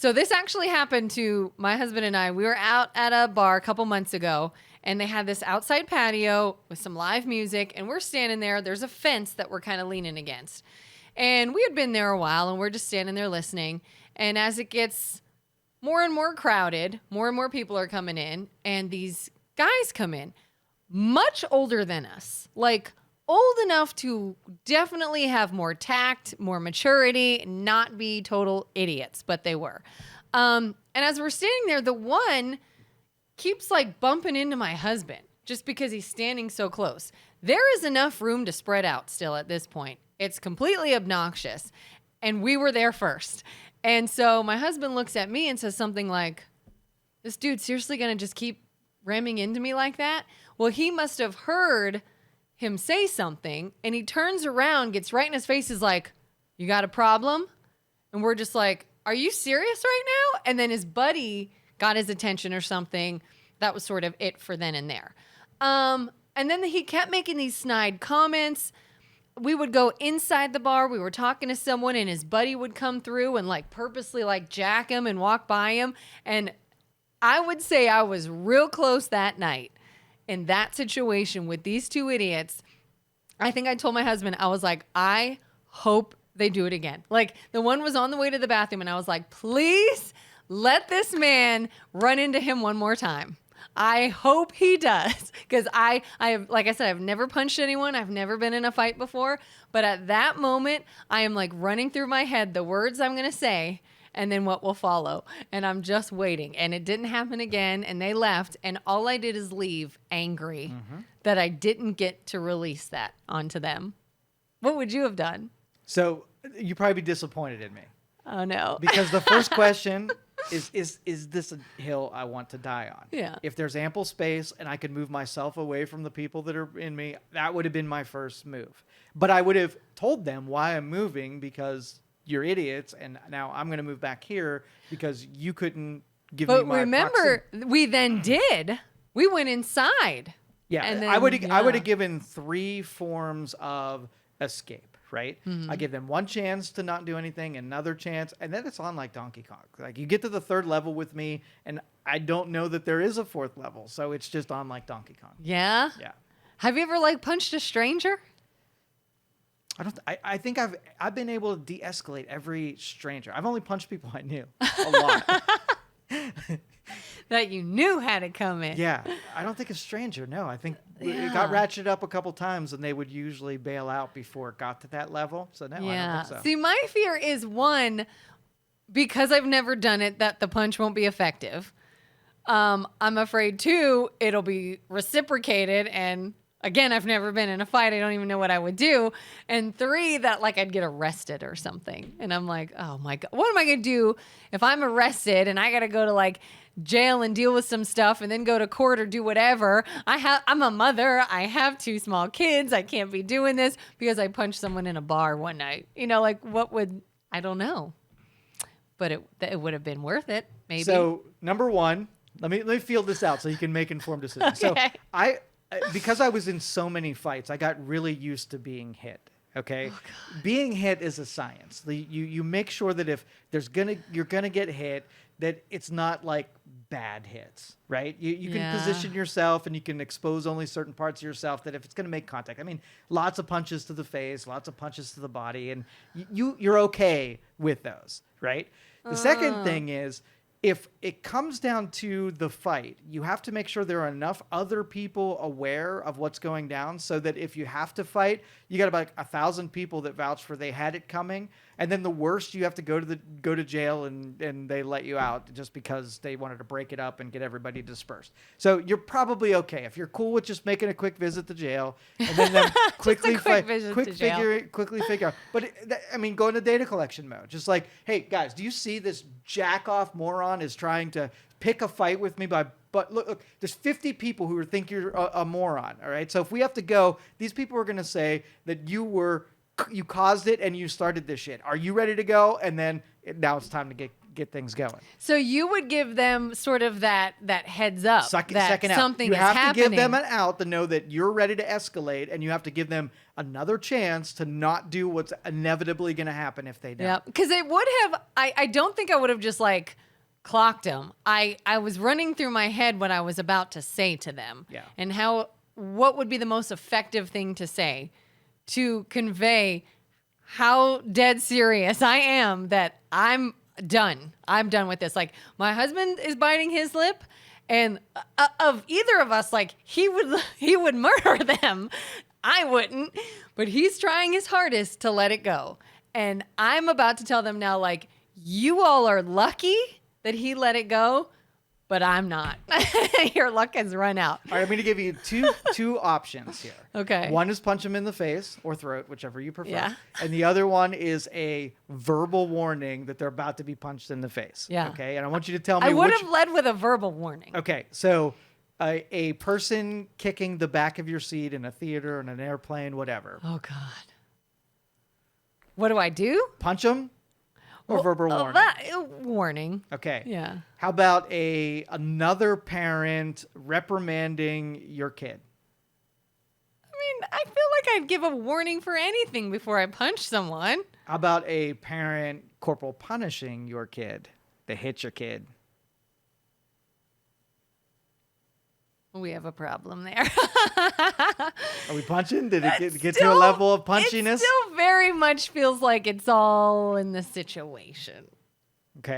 So this actually happened to my husband and I. We were out at a bar a couple months ago, and they had this outside patio with some live music, and we're standing there. There's a fence that we're kind of leaning against. And we had been there a while, and we're just standing there listening. And as it gets more and more crowded, more and more people are coming in, and these guys come in, much older than us, like old enough to definitely have more tact, more maturity, not be total idiots, but they were. And as we're standing there, the one keeps like bumping into my husband just because he's standing so close. There is enough room to spread out still at this point. It's completely obnoxious. And we were there first. And so my husband looks at me and says something like, this dude's seriously going to just keep ramming into me like that? Well, he must have heard him say something, and he turns around, gets right in his face, is like, you got a problem? And we're just like, are you serious right now? And then his buddy got his attention or something. That was sort of it for then and there. And then he kept making these snide comments. We would go inside the bar. We were talking to someone, and his buddy would come through and like purposely like jack him and walk by him. And I would say I was real close that night in that situation with these two idiots. I think I told my husband, I was like, I hope they do it again. Like the one was on the way to the bathroom, and I was like, please let this man run into him one more time. I hope he does. Because I have, like I said, I've never punched anyone. I've never been in a fight before. But at that moment, I am like running through my head the words I'm going to say and then what will follow. And I'm just waiting. And it didn't happen again. And they left. And all I did is leave angry that I didn't get to release that onto them. What would you have done? So you'd probably be disappointed in me. Oh, no. Because the first question is this a hill I want to die on? Yeah. If there's ample space and I could move myself away from the people that are in me, that would have been my first move. But I would have told them why I'm moving, because you're idiots, and now I'm going to move back here because you couldn't give me my But remember, we then did. We went inside. Yeah, And then, I would have given 3 forms of escape, right? Mm-hmm. I give them one chance to not do anything, another chance, and then it's on like Donkey Kong. Like you get to the 3rd level with me, and I don't know that there is a 4th level, so it's just on like Donkey Kong. Yeah? Yeah. Have you ever like punched a stranger? I think I've been able to de-escalate every stranger. I've only punched people I knew a lot. That you knew had it coming. Yeah, I don't think a stranger. No, I think it got ratcheted up a couple times, and they would usually bail out before it got to that level. So no, I don't think so. See, my fear is one, because I've never done it, that the punch won't be effective. I'm afraid 2, it'll be reciprocated, and again, I've never been in a fight. I don't even know what I would do. And 3, that like I'd get arrested or something. And I'm like, oh my God, what am I going to do if I'm arrested and I got to go to like jail and deal with some stuff and then go to court or do whatever? I'm a mother. I have 2 small kids. I can't be doing this because I punched someone in a bar one night. You know, like I don't know. But it would have been worth it, maybe. So number 1, let me feel this out so you can make informed decisions. Okay. So because I was in so many fights, I got really used to being hit. Okay, being hit is a science. You make sure that if you're gonna get hit, that it's not like bad hits, right? You can position yourself and you can expose only certain parts of yourself that if it's gonna make contact. I mean, lots of punches to the face, lots of punches to the body, and you're okay with those, right? The second thing is, if it comes down to the fight, you have to make sure there are enough other people aware of what's going down so that if you have to fight, you got about 1,000 people that vouch for they had it coming. And then the worst, you have to go to jail and they let you out just because they wanted to break it up and get everybody dispersed. So you're probably okay. If you're cool with just making a quick visit to jail and then them quickly figure out. But go into data collection mode. Just like, hey guys, do you see this jack off moron is trying to pick a fight with me but look, there's 50 people who think you're a moron. All right. So if we have to go, these people are going to say that you caused it and you started this shit. Are you ready to go? And then now it's time to get things going. So you would give them sort of that heads up that Second out. something You is have happening. to give them an out to know that you're ready to escalate, and you have to give them another chance to not do what's inevitably going to happen if they don't. Yeah, because it would have. I don't think I would have just like clocked them. I was running through my head what I was about to say to them. Yeah. And what would be the most effective thing to say to convey how dead serious I am that I'm done. I'm done with this. Like, my husband is biting his lip, and of either of us, like, he would murder them. I wouldn't, but he's trying his hardest to let it go. And I'm about to tell them now, like, you all are lucky that he let it go, but I'm not. Your luck has run out. All right, I'm going to give you two options here. Okay. One is punch him in the face or throat, whichever you prefer. Yeah. And the other one is a verbal warning that they're about to be punched in the face. Yeah. Okay. And I want you to tell me I would have led with a verbal warning. Okay. So a person kicking the back of your seat in a theater, in an airplane, whatever. Oh, God. What do I do? Punch them or verbal warning? Warning. Okay. Yeah. How about another parent reprimanding your kid? I mean, I feel like I'd give a warning for anything before I punch someone. How about a parent corporal punishing your kid? They hit your kid. We have a problem there. Are we punching? Did it get to a level of punchiness? It still very much feels like it's all in the situation.